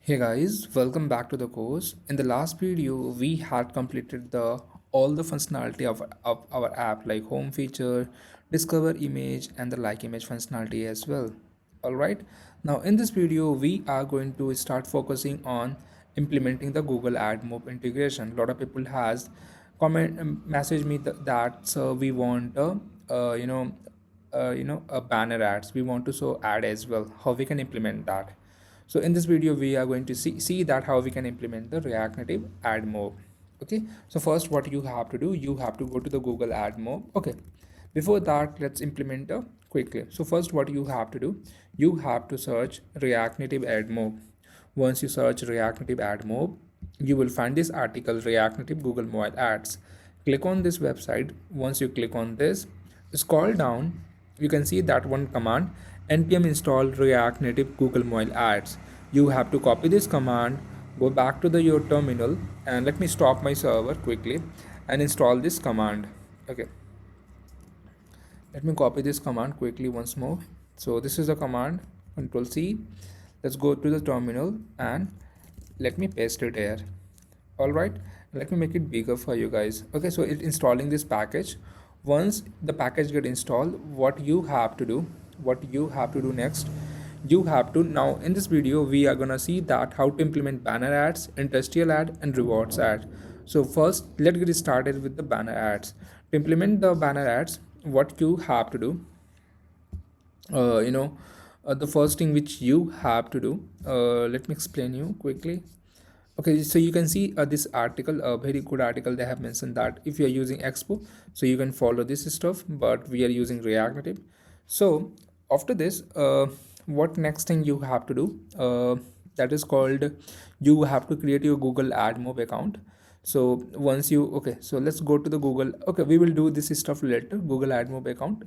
Hey guys, welcome back to the course. In the last video, we had completed the all the functionality of our app like home feature, discover image and the like image functionality as well. Alright, now in this video, we are going to start focusing on implementing the Google AdMob integration. A lot of people has message me that we want a banner ads. We want to show ad as well. How we can implement that? So in this video, we are going to see that how we can implement the React Native AdMob. Okay, so first what you have to do, you have to go to the Google AdMob. Okay, before that, let's implement quickly. So first what you have to do, you have to search React Native AdMob. Once you search React Native AdMob, you will find this article, React Native Google Mobile Ads. Click on this website. Once you click on this, scroll down, you can see that one command, npm install React Native Google Mobile Ads. You have to copy this command, go back to your terminal, and let me stop my server quickly and install this command. Okay, let me copy this command quickly once more. So this is the command, Control C. Let's go to the terminal and let me paste it here. All right, let me make it bigger for you guys. Okay, so it's installing this package. Once the package get installed, what you have to do next, you have to, now in this video we are gonna see that how to implement banner ads, industrial ad and rewards ad. So first let's get started with the banner ads. To implement the banner ads, what you have to do, the first thing which you have to do, let me explain you quickly. Okay, so you can see this article, a very good article. They have mentioned that if you are using Expo, so you can follow this stuff, but we are using React Native. So after this, what next thing you have to do, that is called, you have to create your Google AdMob account. So once you, okay, so let's go to the Google. Okay, we will do this stuff later, Google AdMob account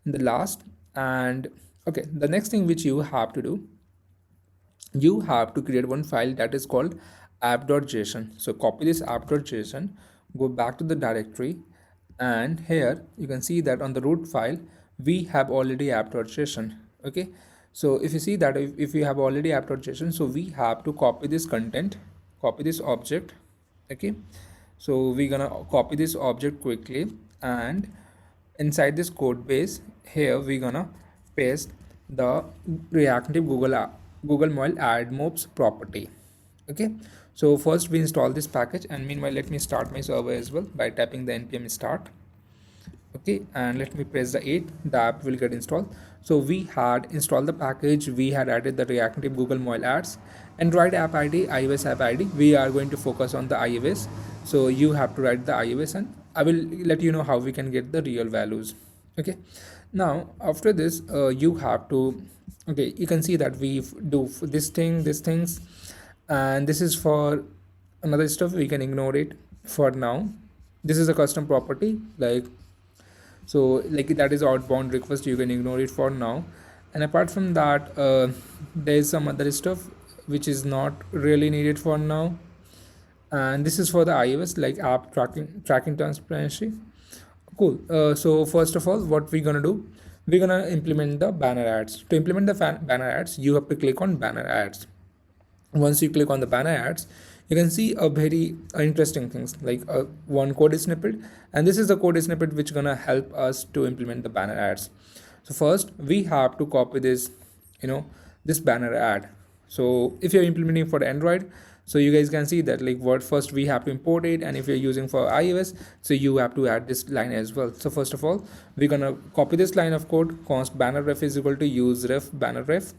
in the last. And okay, the next thing which you have to do, you have to create one file that is called app.json. So copy this app.json, go back to the directory, and here you can see that on the root file we have already app.json. Okay, so if you see that, if you have already app.json, so we have to copy this content, copy this object. Okay, so we're gonna copy this object quickly, and inside this code base here we're gonna paste the React Native Google Mobile AdMobs property. Okay, so first we install this package, and meanwhile let me start my server as well by tapping the npm start. Okay, and let me press the 8, the app will get installed. So we had installed the package, we had added the React Native Google Mobile Ads, Android app id, iOS app id. We are going to focus on the iOS, so you have to write the iOS, and I will let you know how we can get the real values. Okay, now after this, you have to, okay, you can see that we do this thing, these things, and this is for another stuff, we can ignore it for now. This is a custom property, like, so like that is outbound request, you can ignore it for now. And apart from that, there is some other stuff which is not really needed for now, and this is for the iOS, like app tracking transparency. Cool. So first of all, what we're gonna do, we're gonna implement the banner ads. To implement the banner ads, you have to click on banner ads. Once you click on the banner ads, you can see a very interesting things, like one code snippet, and this is the code snippet which gonna help us to implement the banner ads. So first we have to copy this, this banner ad. So if you're implementing for Android, so you guys can see that, like, what first we have to import it, and if you're using for iOS, so you have to add this line as well. So first of all, we're gonna copy this line of code, const banner ref is equal to use ref banner ref,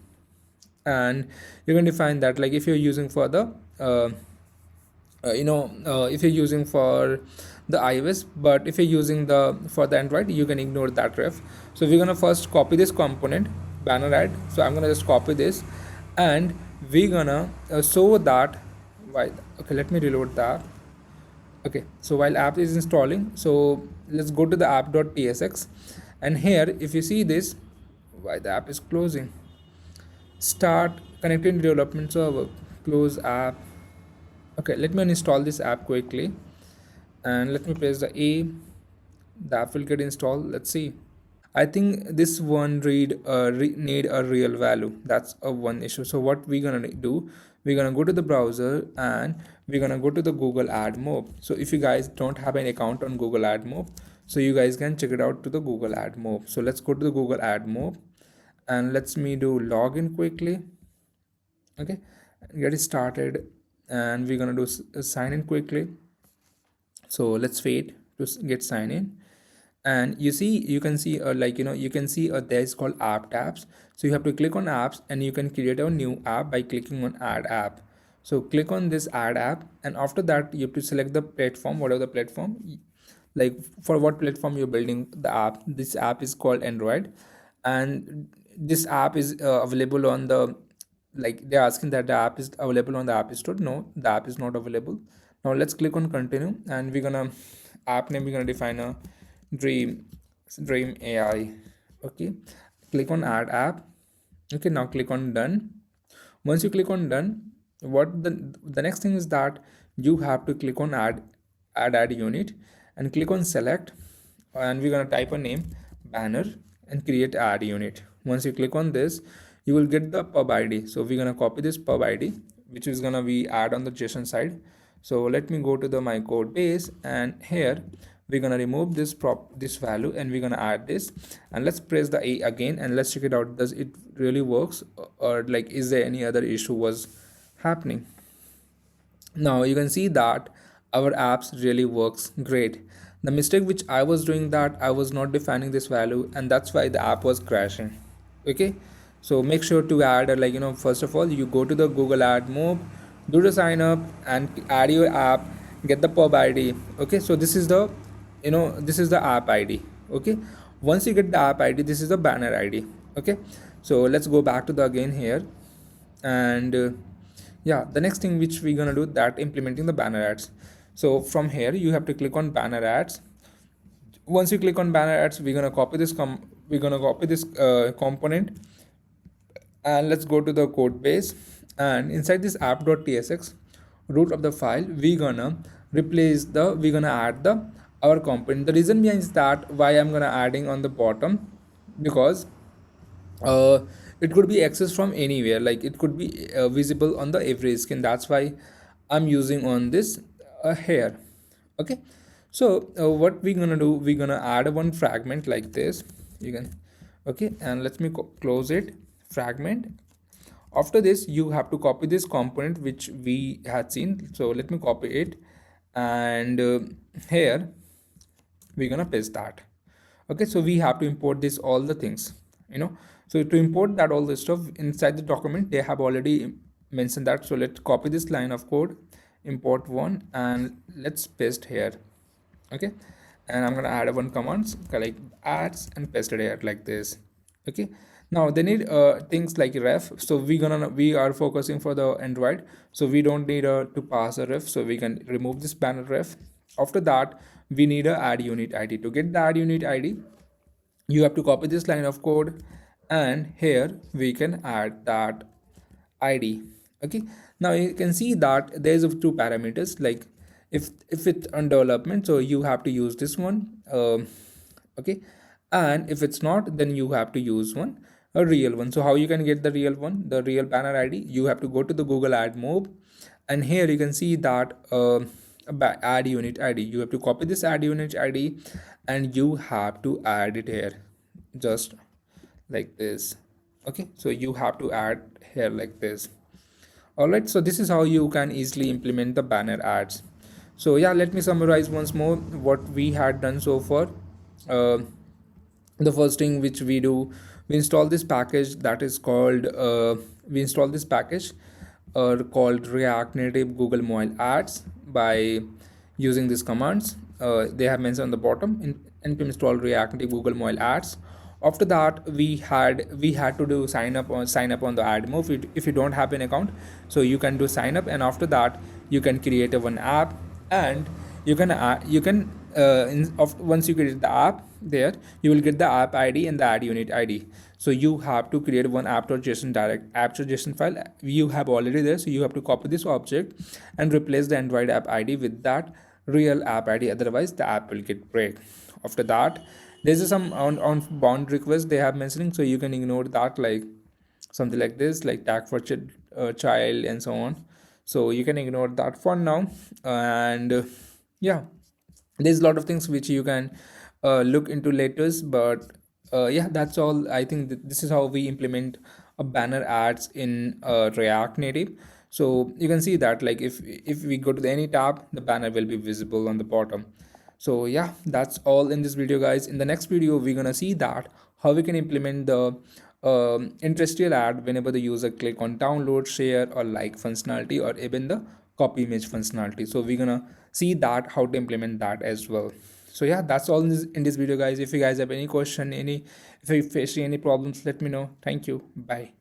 and you're going to find that, like, if you're using for the if you're using for the iOS, but if you're using the for the Android, you can ignore that ref. So we're gonna first copy this component banner ad. So I'm gonna just copy this, and we're gonna show that, why, okay, let me reload that. Okay, so while app is installing, so let's go to the app.tsx, and here if you see this, why the app is closing, start connecting development server, close app. Okay, let me uninstall this app quickly, and let me press the A, the app will get installed. Let's see. I think this one need a real value. That's a one issue. So what we're gonna do, we're gonna go to the browser and we're gonna go to the Google AdMob. So if you guys don't have an account on Google AdMob, so you guys can check it out to the Google AdMob. So let's go to the Google AdMob and let's me do login quickly. Okay, get it started, and we're gonna do sign in quickly. So let's wait to get sign in. And you see, you can see like you can see there's called app tabs. So you have to click on apps and you can create a new app by clicking on add app. So click on this add app, and after that you have to select the platform, whatever the platform, like for what platform you're building the app. This app is called Android, and this app is available on the, like they're asking that the app is available on the app store. No, the app is not available. Now let's click on continue, and we're gonna app name, we're gonna define a dream dream AI. Okay, click on add app. Okay, now click on done. Once you click on done, what the next thing is that you have to click on add unit and click on select, and we're gonna type a name banner and create add unit. Once you click on this, you will get the pub id. So we're gonna copy this pub id, which is gonna be add on the JSON side. So let me go to the my code base, and here we're gonna remove this value and we're gonna add this, and let's press the A again and let's check it out. Does it really works, or like is there any other issue was happening? Now you can see that our apps really works great. The mistake which I was doing, that I was not defining this value, and that's why the app was crashing. Okay, so make sure to add first of all you go to the Google AdMob, do the sign up and add your app, get the pub id. Okay, so this is the this is the app id. Okay, once you get the app id, this is the banner id. Okay, so let's go back to the again here, and yeah, the next thing which we're gonna do, that implementing the banner ads. So from here you have to click on banner ads. Once you click on banner ads, we're gonna copy this component, and let's go to the code base, and inside this app.tsx root of the file, we're gonna add the our component. The reason behind is that why I'm gonna adding on the bottom, because uh, it could be accessed from anywhere, like it could be visible on the every skin. That's why I'm using on this here. Okay, so what we're gonna do, we're gonna add one fragment like this. You can, okay, and let me close it, fragment. After this you have to copy this component which we had seen. So let me copy it, and here we're gonna paste that. Okay, so we have to import this all the things, so to import that all this stuff inside the document, they have already mentioned that. So let's copy this line of code, import one, and let's paste here. Okay, and I'm gonna add one commands like adds and paste it here like this. Okay, now they need things like ref. So we are focusing for the Android, so we don't need to pass a ref, so we can remove this banner ref. After that we need a add unit id. To get the add unit id, you have to copy this line of code, and here we can add that id. Okay, now you can see that there's two parameters, like if it's on development, so you have to use this one. Okay, and if it's not, then you have to use one, a real one. So how you can get the real one, the real banner id? You have to go to the Google AdMob, and here you can see that add unit id. You have to copy this add unit id and you have to add it here, just like this. Okay, so you have to add here like this. All right, so this is how you can easily implement the banner ads. So yeah, let me summarize once more what we had done so far. uh, the first thing which we do, we install this package that is called we install this package called React Native Google Mobile Ads by using these commands. They have mentioned on the bottom, npm install React Native Google Mobile Ads. After that we had to do sign up on the AdMob. If you don't have an account, so you can do sign up, and after that you can create a one app, and once you create the app, there you will get the app id and the add unit id. So you have to create one app.json direct app.json file you have already there. So you have to copy this object and replace the Android app id with that real app id, otherwise the app will get break. After that, There's some on bond request they have mentioning, so you can ignore that, like something like this, like tag for child and so on. So you can ignore that for now. And yeah, there's a lot of things which you can look into later, but yeah, that's all. I think this is how we implement a banner ads in React Native. So you can see that, like, if we go to any tab, the banner will be visible on the bottom. So yeah, that's all in this video, guys. In the next video, we're gonna see that how we can implement the interstitial ad whenever the user click on download, share, or like functionality, or even the copy image functionality. So we're gonna see that how to implement that as well. So yeah, that's all in this video, guys. If you guys have any question, if you facing any problems, let me know. Thank you. Bye.